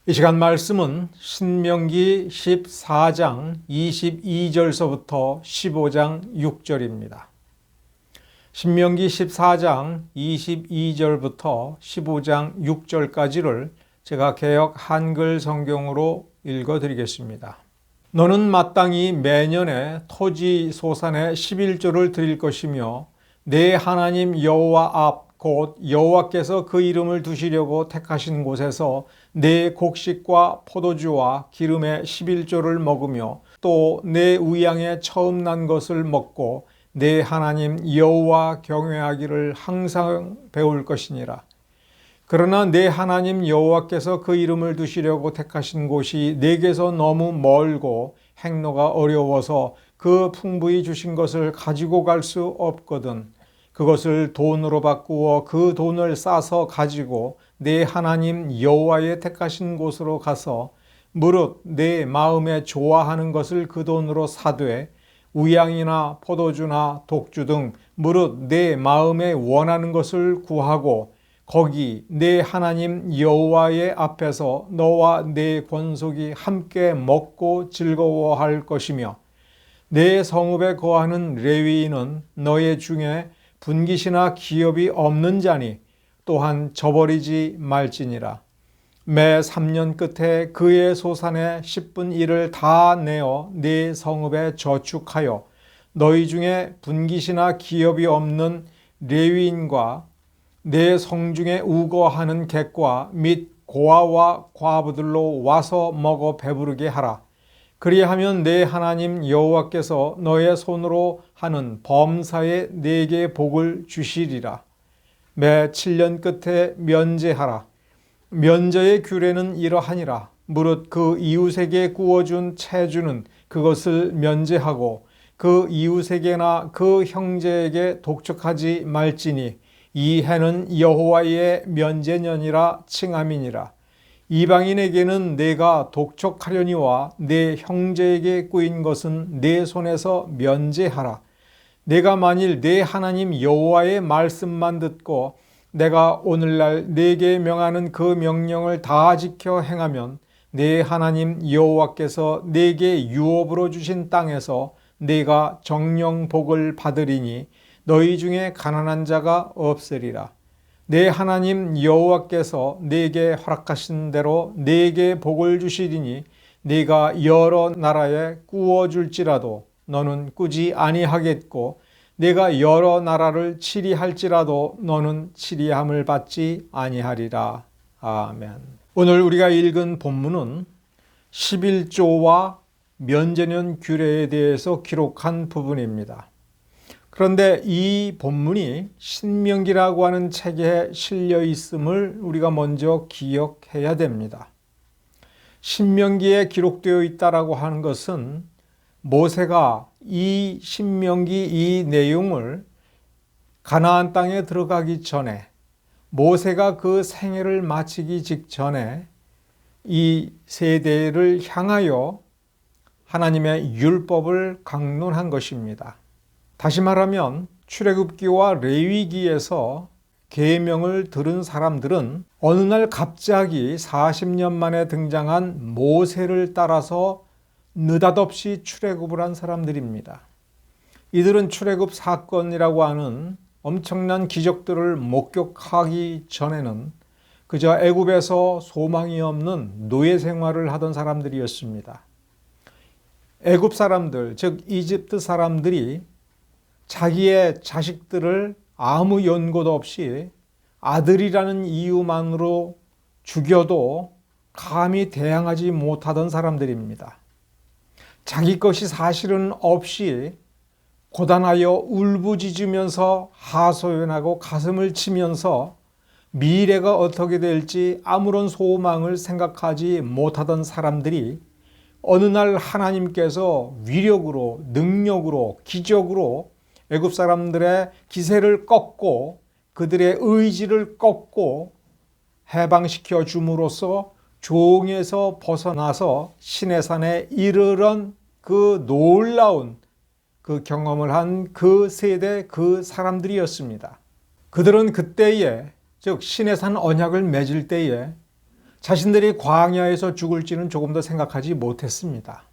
이 시간 말씀은 신명기 14장 22절서부터 15장 6절입니다. 신명기 14장 22절부터 15장 6절까지를 제가 개역 한글 성경으로 읽어드리겠습니다. 너는 마땅히 매년에 토지 소산의 11조를 드릴 것이며 내 하나님 여호와 앞 곧 여호와께서 그 이름을 두시려고 택하신 곳에서 내 곡식과 포도주와 기름의 11조를 먹으며 또 내 우양에 처음 난 것을 먹고 내 하나님 여호와 경외하기를 항상 배울 것이니라. 그러나 내 하나님 여호와께서 그 이름을 두시려고 택하신 곳이 내게서 너무 멀고 행로가 어려워서 그 풍부히 주신 것을 가지고 갈 수 없거든. 그것을 돈으로 바꾸어 그 돈을 싸서 가지고 내 하나님 여호와의 택하신 곳으로 가서 무릇 내 마음에 좋아하는 것을 그 돈으로 사되 우양이나 포도주나 독주 등 무릇 내 마음에 원하는 것을 구하고 거기 내 하나님 여호와의 앞에서 너와 내 권속이 함께 먹고 즐거워할 것이며 내 성읍에 거하는 레위인은 너의 중에 분깃이나 기업이 없는 자니 또한 저버리지 말지니라. 매 3년 끝에 그의 소산의 10분 1을 다 내어 네 성읍에 저축하여 너희 중에 분깃이나 기업이 없는 레위인과 내 성중에 우거하는 객과 및 고아와 과부들로 와서 먹어 배부르게 하라. 그리하면 내 하나님 여호와께서 너의 손으로 하는 범사에 네게 복을 주시리라. 매 7년 끝에 면제하라. 면제의 규례는 이러하니라. 무릇 그 이웃에게 구워준 채주는 그것을 면제하고 그 이웃에게나 그 형제에게 독촉하지 말지니 이 해는 여호와의 면제년이라 칭함이니라. 이방인에게는 내가 독촉하려니와 내 형제에게 꾸인 것은 내 손에서 면제하라. 내가 만일 내 하나님 여호와의 말씀만 듣고 내가 오늘날 내게 명하는 그 명령을 다 지켜 행하면 내 하나님 여호와께서 내게 유업으로 주신 땅에서 내가 정령 복을 받으리니 너희 중에 가난한 자가 없으리라. 내 하나님 여호와께서 내게 허락하신 대로 내게 복을 주시리니 네가 여러 나라에 꾸어줄지라도 너는 꾸지 아니하겠고 내가 여러 나라를 치리할지라도 너는 치리함을 받지 아니하리라. 아멘. 오늘 우리가 읽은 본문은 11조와 면제년 규례에 대해서 기록한 부분입니다. 그런데 이 본문이 신명기라고 하는 책에 실려 있음을 우리가 먼저 기억해야 됩니다. 신명기에 기록되어 있다라고 하는 것은 모세가 이 신명기 이 내용을 가나안 땅에 들어가기 전에 모세가 그 생애를 마치기 직전에 이 세대를 향하여 하나님의 율법을 강론한 것입니다. 다시 말하면 출애굽기와 레위기에서 계명을 들은 사람들은 어느 날 갑자기 40년 만에 등장한 모세를 따라서 느닷없이 출애굽을 한 사람들입니다. 이들은 출애굽 사건이라고 하는 엄청난 기적들을 목격하기 전에는 그저 애굽에서 소망이 없는 노예 생활을 하던 사람들이었습니다. 애굽 사람들, 즉 이집트 사람들이 자기의 자식들을 아무 연고도 없이 아들이라는 이유만으로 죽여도 감히 대항하지 못하던 사람들입니다. 자기 것이 사실은 없이 고단하여 울부짖으면서 하소연하고 가슴을 치면서 미래가 어떻게 될지 아무런 소망을 생각하지 못하던 사람들이 어느 날 하나님께서 위력으로, 능력으로, 기적으로 애굽 사람들의 기세를 꺾고 그들의 의지를 꺾고 해방시켜 줌으로써 종에서 벗어나서 시내산에 이르는 그 놀라운 그 경험을 한 그 세대 그 사람들이었습니다. 그들은 그때에 즉 시내산 언약을 맺을 때에 자신들이 광야에서 죽을지는 조금 더 생각하지 못했습니다.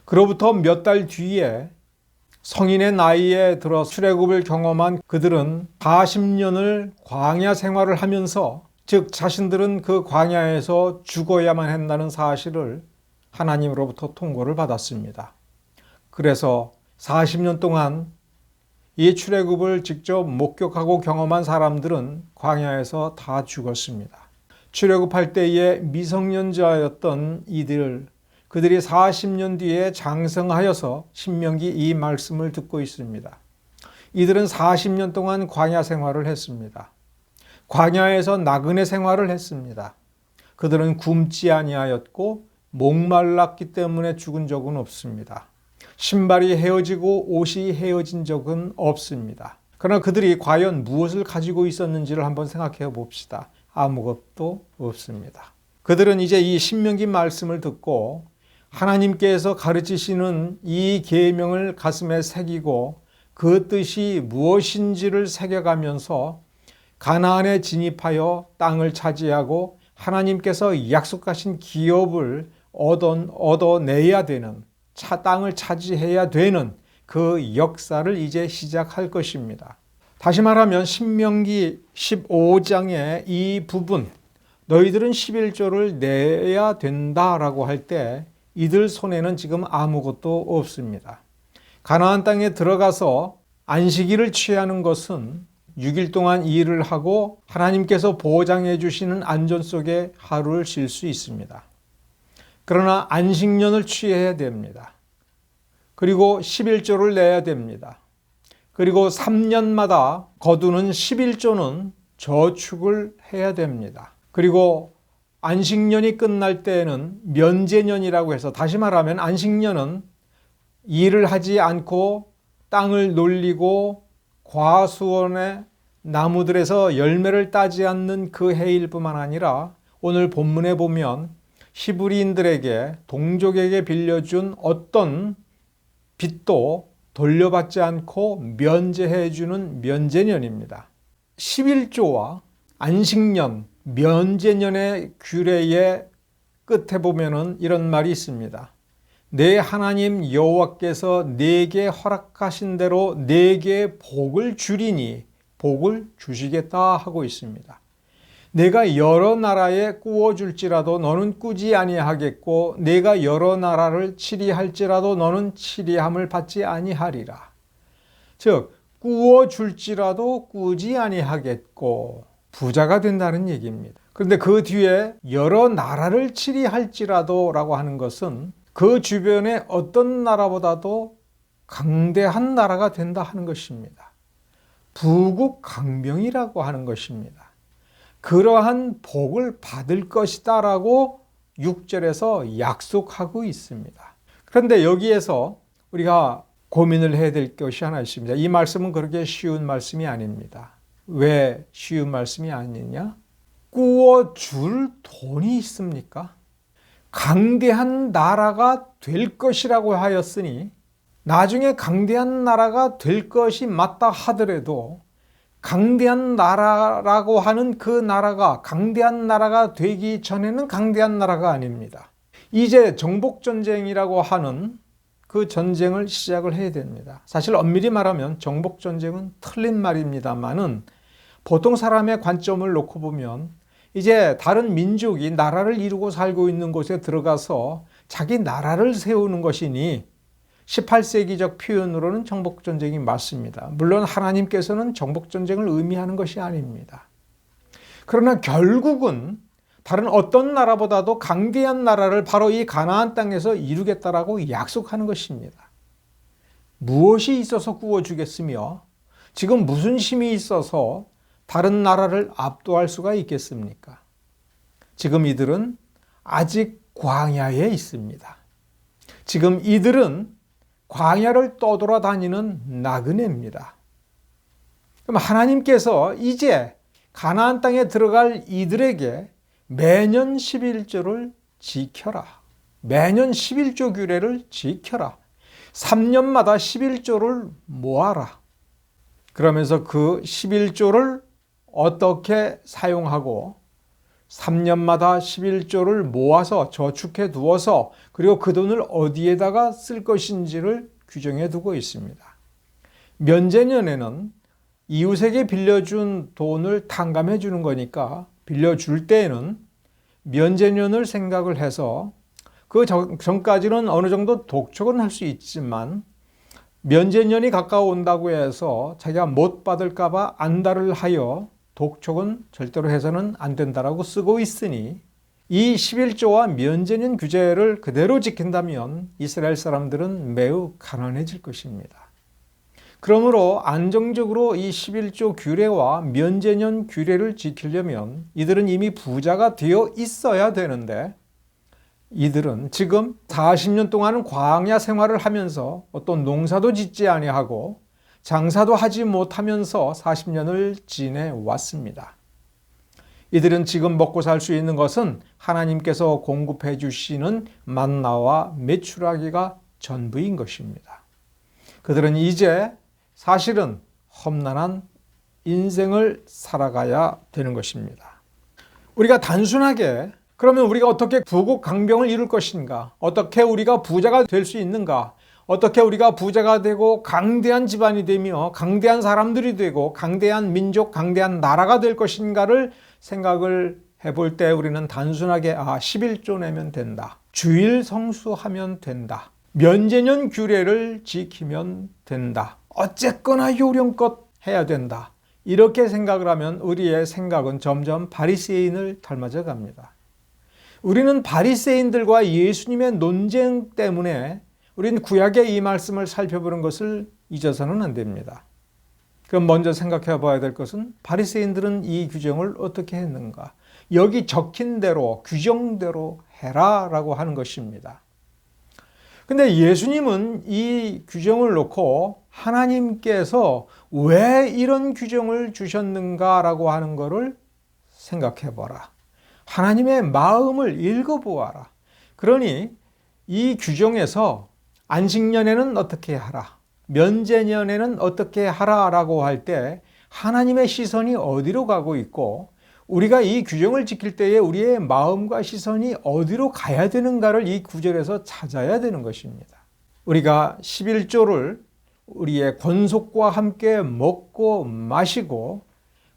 그로부터 몇 달 뒤에 성인의 나이에 들어 출애굽을 경험한 그들은 40년을 광야 생활을 하면서, 즉 자신들은 그 광야에서 죽어야만 한다는 사실을 하나님으로부터 통고를 받았습니다. 그래서 40년 동안 이 출애굽을 직접 목격하고 경험한 사람들은 광야에서 다 죽었습니다. 출애굽할 때에 미성년자였던 그들이 40년 뒤에 장성하여서 신명기 이 말씀을 듣고 있습니다. 이들은 40년 동안 광야 생활을 했습니다. 광야에서 나그네 생활을 했습니다. 그들은 굶지 아니하였고 목말랐기 때문에 죽은 적은 없습니다. 신발이 헤어지고 옷이 헤어진 적은 없습니다. 그러나 그들이 과연 무엇을 가지고 있었는지를 한번 생각해 봅시다. 아무것도 없습니다. 그들은 이제 이 신명기 말씀을 듣고 하나님께서 가르치시는 이 계명을 가슴에 새기고 그 뜻이 무엇인지를 새겨가면서 가나안에 진입하여 땅을 차지하고 하나님께서 약속하신 기업을 얻어내야 되는, 땅을 차지해야 되는 그 역사를 이제 시작할 것입니다. 다시 말하면 신명기 15장의 이 부분, 너희들은 11조를 내야 된다라고 할 때 이들 손에는 지금 아무것도 없습니다. 가나안 땅에 들어가서 안식일을 취하는 것은 6일 동안 일을 하고 하나님께서 보장해 주시는 안전 속에 하루를 쉴 수 있습니다. 그러나 안식년을 취해야 됩니다. 그리고 11조를 내야 됩니다. 그리고 3년마다 거두는 11조는 저축을 해야 됩니다. 그리고 안식년이 끝날 때에는 면제년이라고 해서, 다시 말하면 안식년은 일을 하지 않고 땅을 놀리고 과수원의 나무들에서 열매를 따지 않는 그 해일 뿐만 아니라 오늘 본문에 보면 히브리인들에게, 동족에게 빌려준 어떤 빚도 돌려받지 않고 면제해 주는 면제년입니다. 11조와 안식년, 면제년의 규례의 끝에 보면은 이런 말이 있습니다. 내 하나님 여호와께서 내게 허락하신 대로 내게 복을 주리니 복을 주시겠다 하고 있습니다. 내가 여러 나라에 꾸어줄지라도 너는 꾸지 아니하겠고 내가 여러 나라를 치리할지라도 너는 치리함을 받지 아니하리라. 즉 꾸어줄지라도 꾸지 아니하겠고 부자가 된다는 얘기입니다. 그런데 그 뒤에 여러 나라를 치리할지라도 라고 하는 것은 그 주변의 어떤 나라보다도 강대한 나라가 된다 하는 것입니다. 부국강병이라고 하는 것입니다. 그러한 복을 받을 것이다 라고 6절에서 약속하고 있습니다. 그런데 여기에서 우리가 고민을 해야 될 것이 하나 있습니다. 이 말씀은 그렇게 쉬운 말씀이 아닙니다. 왜 쉬운 말씀이 아니냐? 꾸어줄 돈이 있습니까? 강대한 나라가 될 것이라고 하였으니 나중에 강대한 나라가 될 것이 맞다 하더라도 강대한 나라라고 하는 그 나라가 강대한 나라가 되기 전에는 강대한 나라가 아닙니다. 이제 정복전쟁이라고 하는 그 전쟁을 시작을 해야 됩니다. 사실 엄밀히 말하면 정복전쟁은 틀린 말입니다만은 보통 사람의 관점을 놓고 보면 이제 다른 민족이 나라를 이루고 살고 있는 곳에 들어가서 자기 나라를 세우는 것이니 18세기적 표현으로는 정복전쟁이 맞습니다. 물론 하나님께서는 정복전쟁을 의미하는 것이 아닙니다. 그러나 결국은 다른 어떤 나라보다도 강대한 나라를 바로 이 가나안 땅에서 이루겠다라고 약속하는 것입니다. 무엇이 있어서 구워주겠으며 지금 무슨 힘이 있어서 다른 나라를 압도할 수가 있겠습니까? 지금 이들은 아직 광야에 있습니다. 지금 이들은 광야를 떠돌아다니는 나그네입니다. 그럼 하나님께서 이제 가나안 땅에 들어갈 이들에게 매년 11조를 지켜라. 매년 11조 규례를 지켜라. 3년마다 11조를 모아라. 그러면서 그 11조를 어떻게 사용하고 3년마다 11조를 모아서 저축해 두어서 그리고 그 돈을 어디에다가 쓸 것인지를 규정해 두고 있습니다. 면제년에는 이웃에게 빌려준 돈을 탕감해 주는 거니까 빌려줄 때에는 면제년을 생각을 해서 그 전까지는 어느 정도 독촉은 할 수 있지만 면제년이 가까워온다고 해서 자기가 못 받을까 봐 안달을 하여 독촉은 절대로 해서는 안 된다라고 쓰고 있으니 이 11조와 면제년 규제를 그대로 지킨다면 이스라엘 사람들은 매우 가난해질 것입니다. 그러므로 안정적으로 이 11조 규례와 면제년 규례를 지키려면 이들은 이미 부자가 되어 있어야 되는데 이들은 지금 40년 동안은 광야 생활을 하면서 어떤 농사도 짓지 아니하고 장사도 하지 못하면서 40년을 지내왔습니다. 이들은 지금 먹고 살 수 있는 것은 하나님께서 공급해 주시는 만나와 메추라기가 전부인 것입니다. 그들은 이제 사실은 험난한 인생을 살아가야 되는 것입니다. 우리가 단순하게 그러면 우리가 어떻게 부국 강병을 이룰 것인가? 어떻게 우리가 부자가 될 수 있는가? 어떻게 우리가 부자가 되고 강대한 집안이 되며 강대한 사람들이 되고 강대한 민족, 강대한 나라가 될 것인가를 생각을 해볼 때 우리는 단순하게 11조 내면 된다. 주일 성수하면 된다. 면제년 규례를 지키면 된다. 어쨌거나 요령껏 해야 된다. 이렇게 생각을 하면 우리의 생각은 점점 바리새인을 닮아져 갑니다. 우리는 바리새인들과 예수님의 논쟁 때문에 우리는 구약의 이 말씀을 살펴보는 것을 잊어서는 안 됩니다. 그럼 먼저 생각해 봐야 될 것은 바리새인들은 이 규정을 어떻게 했는가? 여기 적힌 대로 규정대로 해라라고 하는 것입니다. 근데 예수님은 이 규정을 놓고 하나님께서 왜 이런 규정을 주셨는가라고 하는 것을 생각해 보라. 하나님의 마음을 읽어보아라. 그러니 이 규정에서 안식년에는 어떻게 하라, 면제년에는 어떻게 하라라고 할 때 하나님의 시선이 어디로 가고 있고 우리가 이 규정을 지킬 때에 우리의 마음과 시선이 어디로 가야 되는가를 이 구절에서 찾아야 되는 것입니다. 우리가 11조를 우리의 권속과 함께 먹고 마시고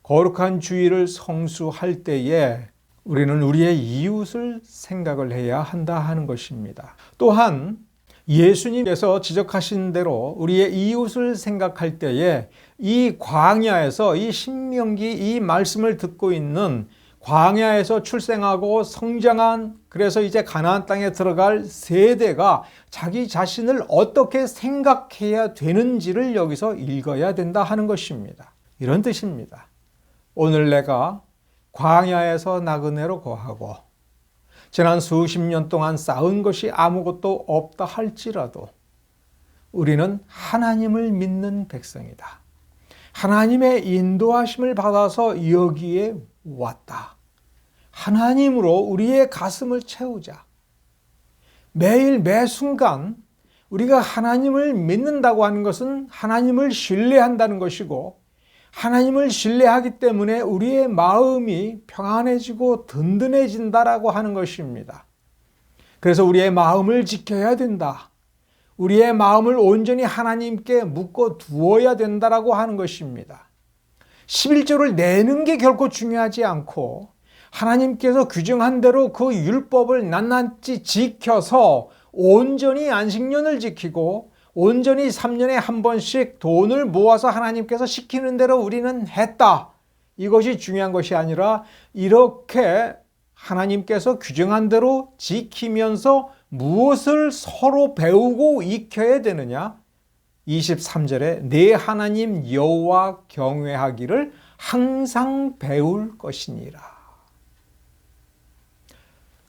거룩한 주일을 성수할 때에 우리는 우리의 이웃을 생각을 해야 한다 하는 것입니다. 또한 예수님께서 지적하신 대로 우리의 이웃을 생각할 때에 이 광야에서 이 신명기 이 말씀을 듣고 있는 광야에서 출생하고 성장한 그래서 이제 가나안 땅에 들어갈 세대가 자기 자신을 어떻게 생각해야 되는지를 여기서 읽어야 된다 하는 것입니다. 이런 뜻입니다. 오늘 내가 광야에서 나그네로 거하고 지난 수십 년 동안 쌓은 것이 아무것도 없다 할지라도 우리는 하나님을 믿는 백성이다. 하나님의 인도하심을 받아서 여기에 왔다. 하나님으로 우리의 가슴을 채우자. 매일 매 순간 우리가 하나님을 믿는다고 하는 것은 하나님을 신뢰한다는 것이고 하나님을 신뢰하기 때문에 우리의 마음이 평안해지고 든든해진다라고 하는 것입니다. 그래서 우리의 마음을 지켜야 된다. 우리의 마음을 온전히 하나님께 묶어 두어야 된다라고 하는 것입니다. 11조를 내는 게 결코 중요하지 않고 하나님께서 규정한 대로 그 율법을 낱낱이 지켜서 온전히 안식년을 지키고 온전히 3년에 한 번씩 돈을 모아서 하나님께서 시키는 대로 우리는 했다. 이것이 중요한 것이 아니라 이렇게 하나님께서 규정한 대로 지키면서 무엇을 서로 배우고 익혀야 되느냐? 23절에 내 하나님 여호와 경외하기를 항상 배울 것이니라.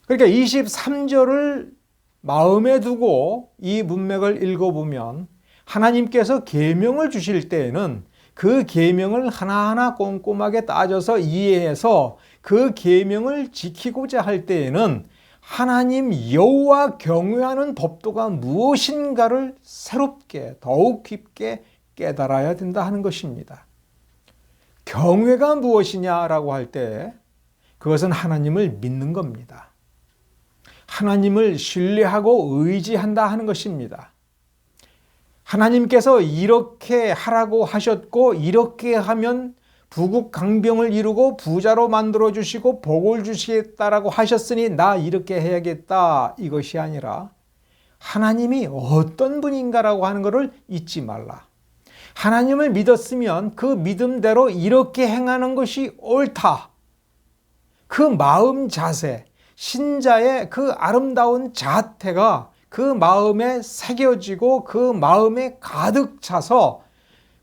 그러니까 23절을 마음에 두고 이 문맥을 읽어보면 하나님께서 계명을 주실 때에는 그 계명을 하나하나 꼼꼼하게 따져서 이해해서 그 계명을 지키고자 할 때에는 하나님 여호와 경외하는 법도가 무엇인가를 새롭게 더욱 깊게 깨달아야 된다 하는 것입니다. 경외가 무엇이냐라고 할 때 그것은 하나님을 믿는 겁니다. 하나님을 신뢰하고 의지한다 하는 것입니다. 하나님께서 이렇게 하라고 하셨고 이렇게 하면 부국강병을 이루고 부자로 만들어 주시고 복을 주시겠다라고 하셨으니 나 이렇게 해야겠다, 이것이 아니라 하나님이 어떤 분인가라고 하는 것을 잊지 말라. 하나님을 믿었으면 그 믿음대로 이렇게 행하는 것이 옳다. 그 마음 자세, 신자의 그 아름다운 자태가 그 마음에 새겨지고 그 마음에 가득 차서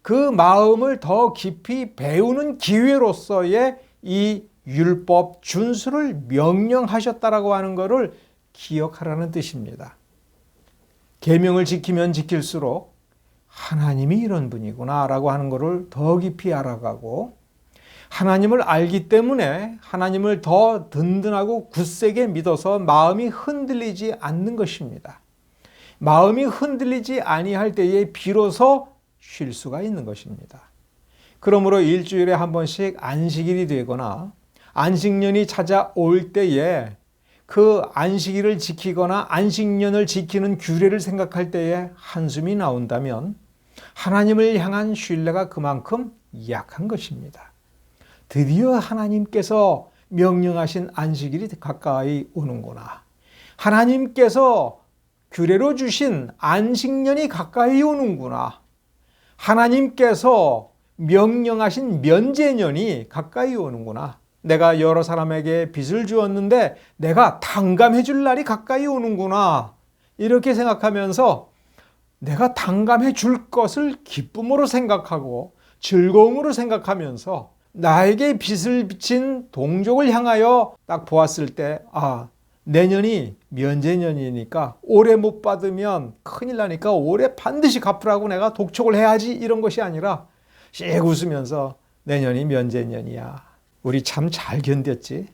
그 마음을 더 깊이 배우는 기회로서의 이 율법 준수를 명령하셨다라고 하는 것을 기억하라는 뜻입니다. 계명을 지키면 지킬수록 하나님이 이런 분이구나 라고 하는 것을 더 깊이 알아가고, 하나님을 알기 때문에 하나님을 더 든든하고 굳세게 믿어서 마음이 흔들리지 않는 것입니다. 마음이 흔들리지 아니할 때에 비로소 쉴 수가 있는 것입니다. 그러므로 일주일에 한 번씩 안식일이 되거나 안식년이 찾아올 때에 그 안식일을 지키거나 안식년을 지키는 규례를 생각할 때에 한숨이 나온다면 하나님을 향한 신뢰가 그만큼 약한 것입니다. 드디어 하나님께서 명령하신 안식일이 가까이 오는구나. 하나님께서 규례로 주신 안식년이 가까이 오는구나. 하나님께서 명령하신 면제년이 가까이 오는구나. 내가 여러 사람에게 빚을 주었는데 내가 탕감해 줄 날이 가까이 오는구나. 이렇게 생각하면서 내가 탕감해 줄 것을 기쁨으로 생각하고 즐거움으로 생각하면서 나에게 빚을 진 동족을 향하여 딱 보았을 때, 내년이 면제년이니까 올해 못 받으면 큰일 나니까 올해 반드시 갚으라고 내가 독촉을 해야지, 이런 것이 아니라 씩 웃으면서 내년이 면제년이야. 우리 참 잘 견뎠지.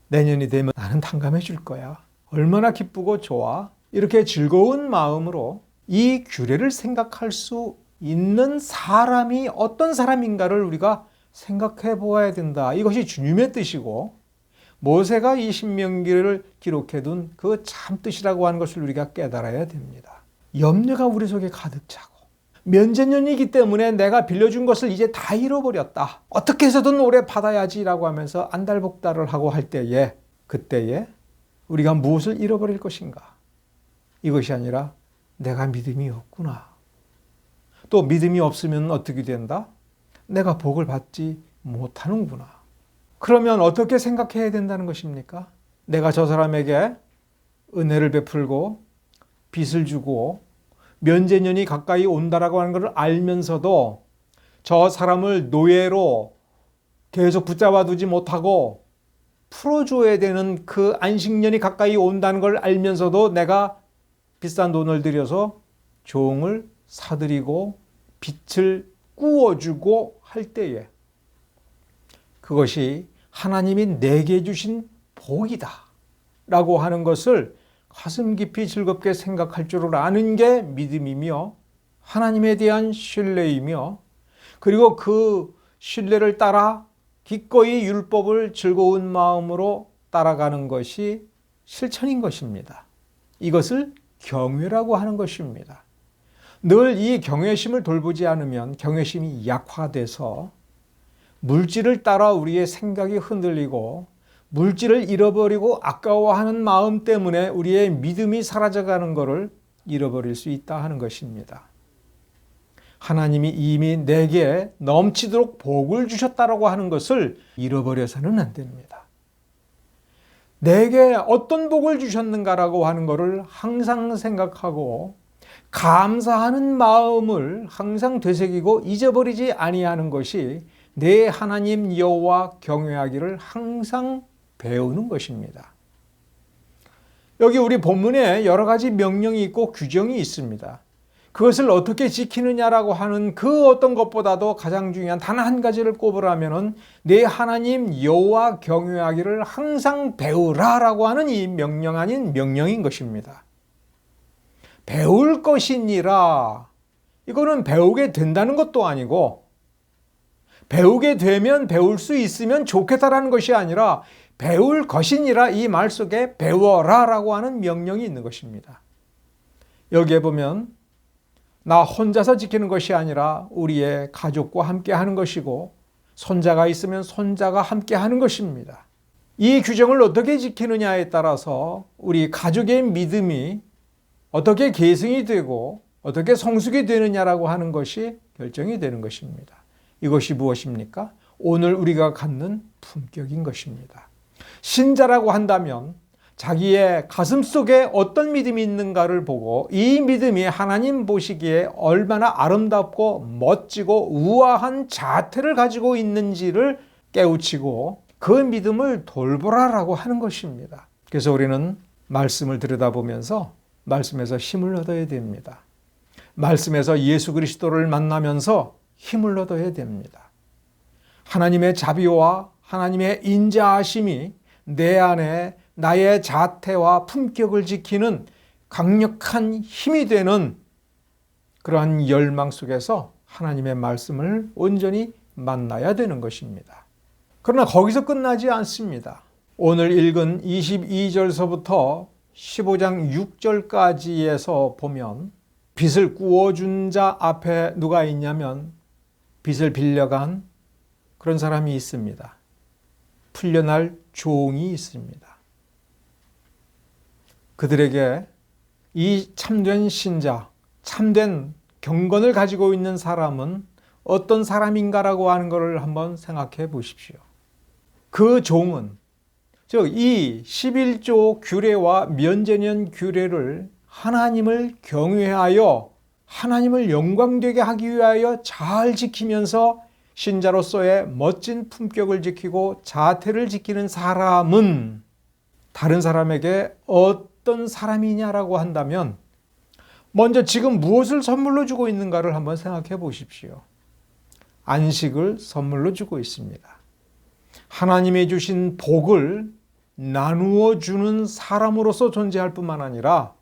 내년이 되면 나는 탕감해 줄 거야. 얼마나 기쁘고 좋아. 이렇게 즐거운 마음으로 이 규례를 생각할 수 있는 사람이 어떤 사람인가를 우리가 생각해 보아야 된다. 이것이 주님의 뜻이고 모세가 이 신명기를 기록해둔 그 참뜻이라고 하는 것을 우리가 깨달아야 됩니다. 염려가 우리 속에 가득 차고 면제년이기 때문에 내가 빌려준 것을 이제 다 잃어버렸다. 어떻게 해서든 올해 받아야지라고 하면서 안달복달을 하고 할 때에, 그때에 우리가 무엇을 잃어버릴 것인가? 이것이 아니라 내가 믿음이 없구나. 또 믿음이 없으면 어떻게 된다? 내가 복을 받지 못하는구나. 그러면 어떻게 생각해야 된다는 것입니까? 내가 저 사람에게 은혜를 베풀고 빚을 주고 면제년이 가까이 온다라고 하는 것을 알면서도 저 사람을 노예로 계속 붙잡아 두지 못하고 풀어줘야 되는 그 안식년이 가까이 온다는 걸 알면서도 내가 비싼 돈을 들여서 종을 사들이고 빚을 꾸어주고 할 때에 그것이 하나님이 내게 주신 복이다 라고 하는 것을 가슴 깊이 즐겁게 생각할 줄을 아는 게 믿음이며 하나님에 대한 신뢰이며, 그리고 그 신뢰를 따라 기꺼이 율법을 즐거운 마음으로 따라가는 것이 실천인 것입니다. 이것을 경외라고 하는 것입니다. 늘 이 경외심을 돌보지 않으면 경외심이 약화돼서 물질을 따라 우리의 생각이 흔들리고 물질을 잃어버리고 아까워하는 마음 때문에 우리의 믿음이 사라져가는 것을 잃어버릴 수 있다 하는 것입니다. 하나님이 이미 내게 넘치도록 복을 주셨다라고 하는 것을 잃어버려서는 안 됩니다. 내게 어떤 복을 주셨는가라고 하는 것을 항상 생각하고 감사하는 마음을 항상 되새기고 잊어버리지 아니하는 것이 내 하나님 여호와 경외하기를 항상 배우는 것입니다. 여기 우리 본문에 여러 가지 명령이 있고 규정이 있습니다. 그것을 어떻게 지키느냐라고 하는 그 어떤 것보다도 가장 중요한 단 한 가지를 꼽으라면은 내 하나님 여호와 경외하기를 항상 배우라라고 하는 이 명령 아닌 명령인 것입니다. 배울 것이니라, 이거는 배우게 된다는 것도 아니고 배우게 되면 배울 수 있으면 좋겠다라는 것이 아니라 배울 것이니라 이 말 속에 배워라라고 하는 명령이 있는 것입니다. 여기에 보면 나 혼자서 지키는 것이 아니라 우리의 가족과 함께 하는 것이고 손자가 있으면 손자가 함께 하는 것입니다. 이 규정을 어떻게 지키느냐에 따라서 우리 가족의 믿음이 어떻게 계승이 되고 어떻게 성숙이 되느냐라고 하는 것이 결정이 되는 것입니다. 이것이 무엇입니까? 오늘 우리가 갖는 품격인 것입니다. 신자라고 한다면 자기의 가슴 속에 어떤 믿음이 있는가를 보고 이 믿음이 하나님 보시기에 얼마나 아름답고 멋지고 우아한 자태를 가지고 있는지를 깨우치고 그 믿음을 돌보라라고 하는 것입니다. 그래서 우리는 말씀을 들여다보면서 말씀에서 힘을 얻어야 됩니다. 말씀에서 예수 그리스도를 만나면서 힘을 얻어야 됩니다. 하나님의 자비와 하나님의 인자하심이 내 안에 나의 자태와 품격을 지키는 강력한 힘이 되는 그러한 열망 속에서 하나님의 말씀을 온전히 만나야 되는 것입니다. 그러나 거기서 끝나지 않습니다. 오늘 읽은 22절서부터 15장 6절까지에서 보면 빚을 꾸어준 자 앞에 누가 있냐면 빚을 빌려간 그런 사람이 있습니다. 풀려날 종이 있습니다. 그들에게 이 참된 신자, 참된 경건을 가지고 있는 사람은 어떤 사람인가라고 하는 것을 한번 생각해 보십시오. 그 종은 즉 이 11조 규례와 면제년 규례를 하나님을 경외하여 하나님을 영광되게 하기 위하여 잘 지키면서 신자로서의 멋진 품격을 지키고 자태를 지키는 사람은 다른 사람에게 어떤 사람이냐라고 한다면 먼저 지금 무엇을 선물로 주고 있는가를 한번 생각해 보십시오. 안식을 선물로 주고 있습니다. 하나님이 주신 복을 나누어 주는 사람으로서 존재할 뿐만 아니라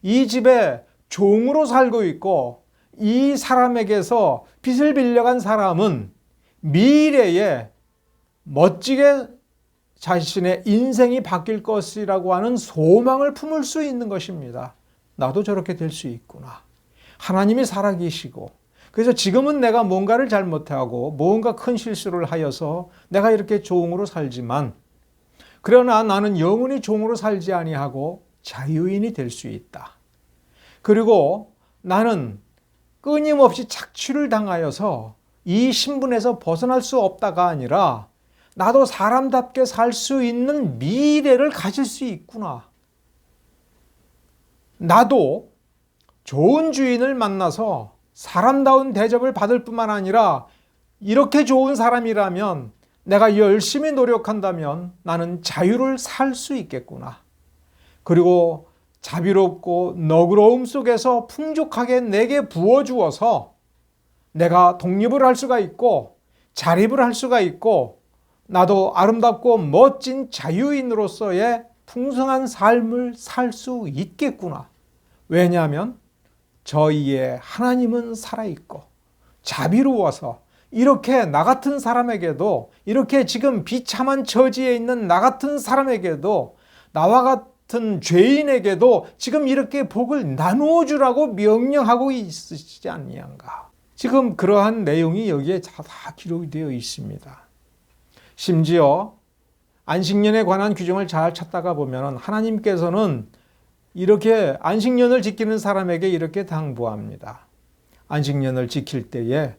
이 집에 종으로 살고 있고 이 사람에게서 빚을 빌려간 사람은 미래에 멋지게 자신의 인생이 바뀔 것이라고 하는 소망을 품을 수 있는 것입니다. 나도 저렇게 될 수 있구나. 하나님이 살아계시고 그래서 지금은 내가 뭔가를 잘못하고 뭔가 큰 실수를 하여서 내가 이렇게 종으로 살지만 그러나 나는 영원히 종으로 살지 아니하고 자유인이 될 수 있다. 그리고 나는 끊임없이 착취를 당하여서 이 신분에서 벗어날 수 없다가 아니라 나도 사람답게 살 수 있는 미래를 가질 수 있구나. 나도 좋은 주인을 만나서 사람다운 대접을 받을 뿐만 아니라 이렇게 좋은 사람이라면 내가 열심히 노력한다면 나는 자유를 살 수 있겠구나. 그리고 자비롭고 너그러움 속에서 풍족하게 내게 부어주어서 내가 독립을 할 수가 있고 자립을 할 수가 있고 나도 아름답고 멋진 자유인으로서의 풍성한 삶을 살 수 있겠구나. 왜냐하면 저희의 하나님은 살아있고 자비로워서 이렇게 나 같은 사람에게도 이렇게 지금 비참한 처지에 있는 나 같은 사람에게도 나와 같은 죄인에게도 지금 이렇게 복을 나누어 주라고 명령하고 있으시지 아니한가. 지금 그러한 내용이 여기에 다 기록이 되어 있습니다. 심지어 안식년에 관한 규정을 잘 찾다가 보면 하나님께서는 이렇게 안식년을 지키는 사람에게 이렇게 당부합니다. 안식년을 지킬 때에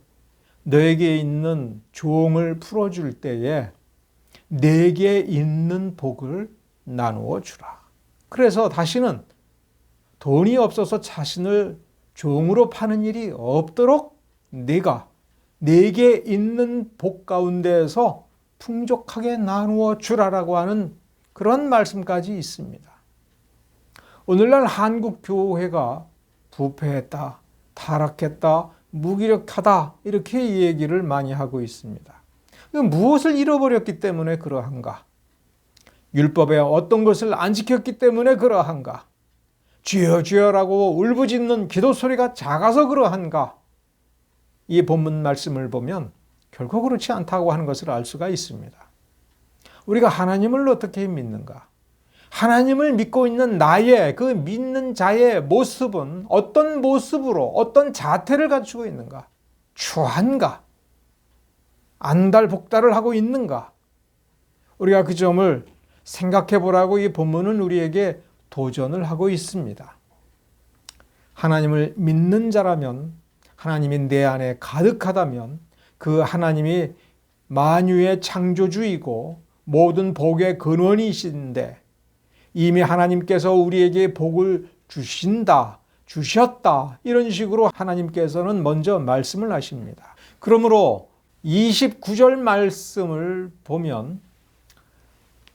너에게 있는 종을 풀어줄 때에 내게 있는 복을 나누어 주라. 그래서 다시는 돈이 없어서 자신을 종으로 파는 일이 없도록 네가 내게 있는 복 가운데에서 풍족하게 나누어 주라라고 하는 그런 말씀까지 있습니다. 오늘날 한국 교회가 부패했다, 타락했다, 무기력하다 이렇게 얘기를 많이 하고 있습니다. 무엇을 잃어버렸기 때문에 그러한가? 율법의 어떤 것을 안 지켰기 때문에 그러한가? 주여 주여라고 울부짖는 기도 소리가 작아서 그러한가? 이 본문 말씀을 보면 결코 그렇지 않다고 하는 것을 알 수가 있습니다. 우리가 하나님을 어떻게 믿는가? 하나님을 믿고 있는 나의 그 믿는 자의 모습은 어떤 모습으로 어떤 자태를 갖추고 있는가? 추한가? 안달복달을 하고 있는가? 우리가 그 점을 생각해 보라고 이 본문은 우리에게 도전을 하고 있습니다. 하나님을 믿는 자라면, 하나님이 내 안에 가득하다면 그 하나님이 만유의 창조주이고 모든 복의 근원이신데 이미 하나님께서 우리에게 복을 주신다, 주셨다, 이런 식으로 하나님께서는 먼저 말씀을 하십니다. 그러므로 29절 말씀을 보면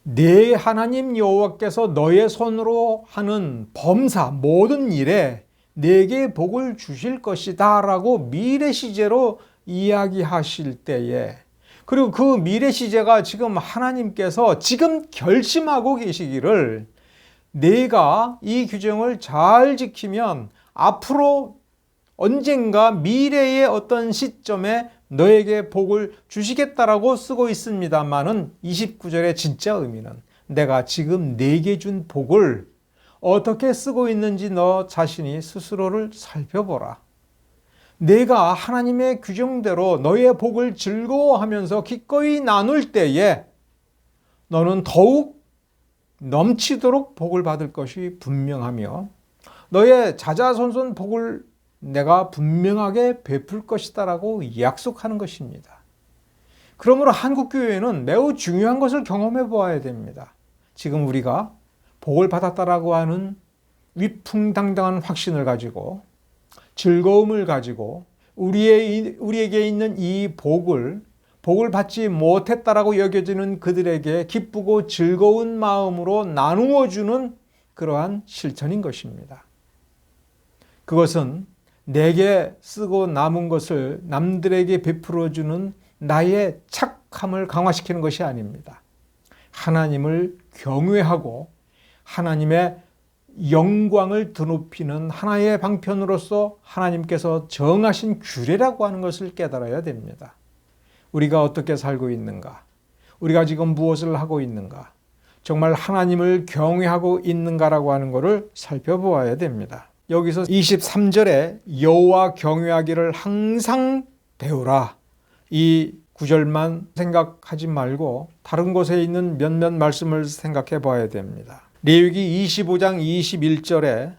내 하나님 여호와께서 너의 손으로 하는 범사 모든 일에 내게 복을 주실 것이다 라고 미래 시제로 이야기하실 때에, 그리고 그 미래 시제가 지금 하나님께서 지금 결심하고 계시기를 내가 이 규정을 잘 지키면 앞으로 언젠가 미래의 어떤 시점에 너에게 복을 주시겠다라고 쓰고 있습니다만은 29절의 진짜 의미는 내가 지금 내게 준 복을 어떻게 쓰고 있는지 너 자신이 스스로를 살펴보라. 내가 하나님의 규정대로 너의 복을 즐거워하면서 기꺼이 나눌 때에 너는 더욱 넘치도록 복을 받을 것이 분명하며 너의 자자손손 복을 내가 분명하게 베풀 것이다 라고 약속하는 것입니다. 그러므로 한국교회는 매우 중요한 것을 경험해 보아야 됩니다. 지금 우리가 복을 받았다라고 하는 위풍당당한 확신을 가지고 즐거움을 가지고 우리에게 있는 이 복을 받지 못했다라고 여겨지는 그들에게 기쁘고 즐거운 마음으로 나누어 주는 그러한 실천인 것입니다. 그것은 내게 쓰고 남은 것을 남들에게 베풀어 주는 나의 착함을 강화시키는 것이 아닙니다. 하나님을 경외하고 하나님의 영광을 드높이는 하나의 방편으로서 하나님께서 정하신 규례라고 하는 것을 깨달아야 됩니다. 우리가 어떻게 살고 있는가? 우리가 지금 무엇을 하고 있는가? 정말 하나님을 경외하고 있는가라고 하는 것을 살펴보아야 됩니다. 여기서 23절에 여호와 경외하기를 항상 배우라. 이 구절만 생각하지 말고 다른 곳에 있는 몇몇 말씀을 생각해 봐야 됩니다. 레위기 25장 21절에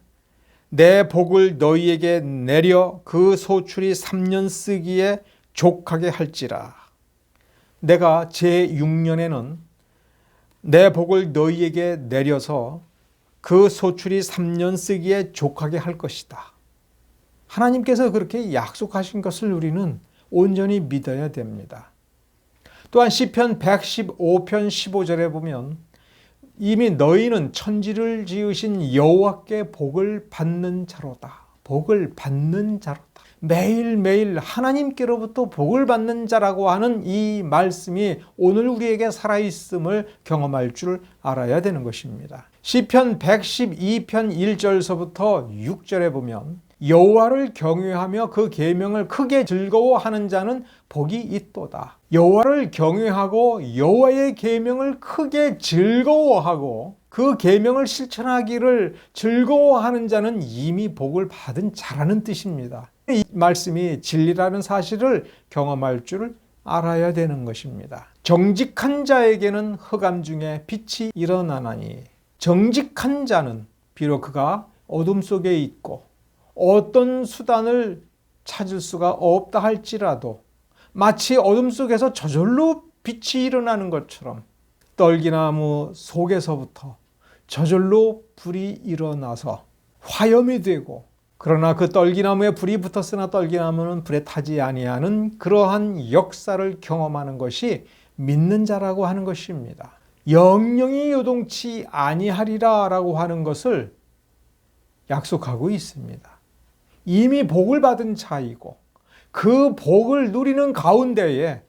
내 복을 너희에게 내려 그 소출이 3년 쓰기에 족하게 할지라. 내가 제6년에는 내 복을 너희에게 내려서 그 소출이 3년 쓰기에 족하게 할 것이다. 하나님께서 그렇게 약속하신 것을 우리는 온전히 믿어야 됩니다. 또한 시편 115편 15절에 보면 이미 너희는 천지를 지으신 여호와께 복을 받는 자로다. 복을 받는 자로다. 매일매일 하나님께로부터 복을 받는 자라고 하는 이 말씀이 오늘 우리에게 살아있음을 경험할 줄 알아야 되는 것입니다. 시편 112편 1절서부터 6절에 보면 여호와를 경외하며 그 계명을 크게 즐거워하는 자는 복이 있도다. 여호와를 경외하고 여호와의 계명을 크게 즐거워하고 그 계명을 실천하기를 즐거워하는 자는 이미 복을 받은 자라는 뜻입니다. 이 말씀이 진리라는 사실을 경험할 줄 알아야 되는 것입니다. 정직한 자에게는 흑암 중에 빛이 일어나나니, 정직한 자는 비록 그가 어둠 속에 있고 어떤 수단을 찾을 수가 없다 할지라도 마치 어둠 속에서 저절로 빛이 일어나는 것처럼 떨기나무 속에서부터 저절로 불이 일어나서 화염이 되고, 그러나 그 떨기나무에 불이 붙었으나 떨기나무는 불에 타지 아니하는 그러한 역사를 경험하는 것이 믿는 자라고 하는 것입니다. 영영이 요동치 아니하리라 라고 하는 것을 약속하고 있습니다. 이미 복을 받은 자이고 그 복을 누리는 가운데에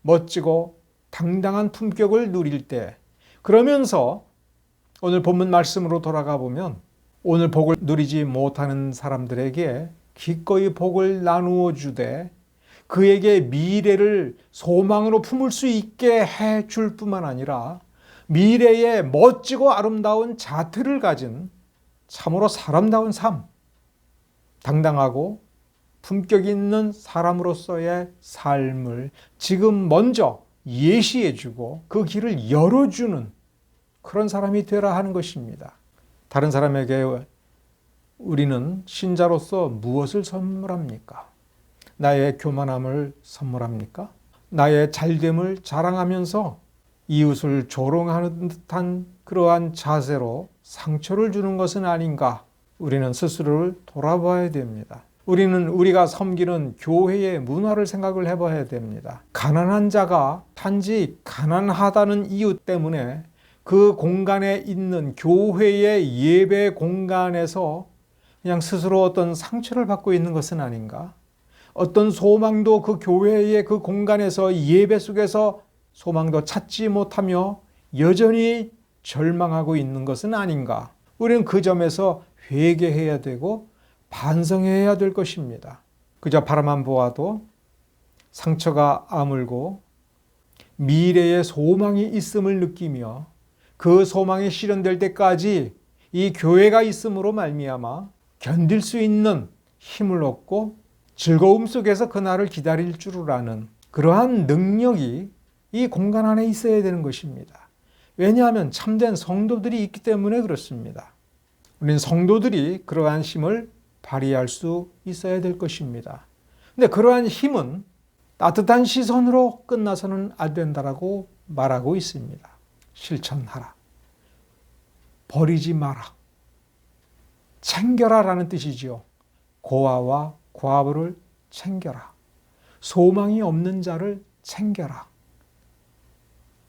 멋지고 당당한 품격을 누릴 때, 그러면서 오늘 본문 말씀으로 돌아가 보면 오늘 복을 누리지 못하는 사람들에게 기꺼이 복을 나누어 주되 그에게 미래를 소망으로 품을 수 있게 해줄 뿐만 아니라 미래에 멋지고 아름다운 자태를 가진 참으로 사람다운 삶, 당당하고 품격 있는 사람으로서의 삶을 지금 먼저 예시해주고 그 길을 열어주는 그런 사람이 되라 하는 것입니다. 다른 사람에게 우리는 신자로서 무엇을 선물합니까? 나의 교만함을 선물합니까? 나의 잘됨을 자랑하면서 이웃을 조롱하는 듯한 그러한 자세로 상처를 주는 것은 아닌가? 우리는 스스로를 돌아봐야 됩니다. 우리는 우리가 섬기는 교회의 문화를 생각을 해봐야 됩니다. 가난한 자가 단지 가난하다는 이유 때문에 그 공간에 있는 교회의 예배 공간에서 그냥 스스로 어떤 상처를 받고 있는 것은 아닌가? 어떤 소망도 그 교회의 그 공간에서 예배 속에서 소망도 찾지 못하며 여전히 절망하고 있는 것은 아닌가? 우리는 그 점에서 회개해야 되고 반성해야 될 것입니다. 그저 바라만 보아도 상처가 아물고 미래에 소망이 있음을 느끼며 그 소망이 실현될 때까지 이 교회가 있음으로 말미암아 견딜 수 있는 힘을 얻고 즐거움 속에서 그날을 기다릴 줄 아는 그러한 능력이 이 공간 안에 있어야 되는 것입니다. 왜냐하면 참된 성도들이 있기 때문에 그렇습니다. 우리는 성도들이 그러한 힘을 발휘할 수 있어야 될 것입니다. 근데 그러한 힘은 따뜻한 시선으로 끝나서는 안 된다라고 말하고 있습니다. 실천하라. 버리지 마라. 챙겨라 라는 뜻이지요. 고아와 과부를 챙겨라. 소망이 없는 자를 챙겨라.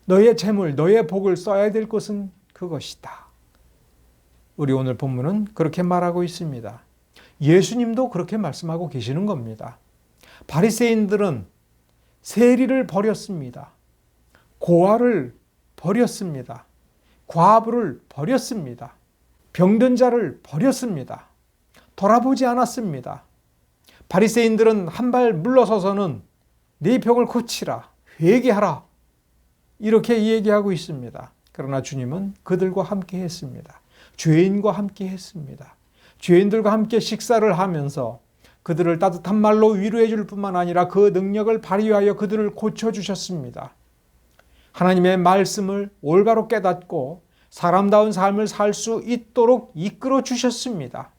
너의 재물, 너의 복을 써야 될 것은 그것이다. 우리 오늘 본문은 그렇게 말하고 있습니다. 예수님도 그렇게 말씀하고 계시는 겁니다. 바리새인들은 세리를 버렸습니다. 고아를 버렸습니다. 과부를 버렸습니다. 병든 자를 버렸습니다. 돌아보지 않았습니다. 바리새인들은 한 발 물러서서는 네 병을 고치라, 회개하라 이렇게 얘기하고 있습니다. 그러나 주님은 그들과 함께 했습니다. 죄인과 함께 했습니다. 죄인들과 함께 식사를 하면서 그들을 따뜻한 말로 위로해 줄 뿐만 아니라 그 능력을 발휘하여 그들을 고쳐주셨습니다. 하나님의 말씀을 올바로 깨닫고 사람다운 삶을 살 수 있도록 이끌어 주셨습니다.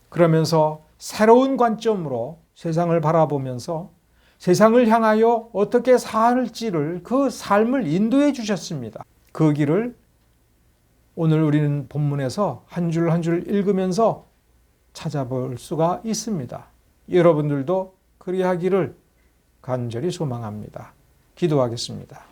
그러면서 새로운 관점으로 세상을 바라보면서 세상을 향하여 어떻게 살지를 그 삶을 인도해 주셨습니다. 그 길을 오늘 우리는 본문에서 한 줄 한 줄 읽으면서 찾아볼 수가 있습니다. 여러분들도 그리하기를 간절히 소망합니다. 기도하겠습니다.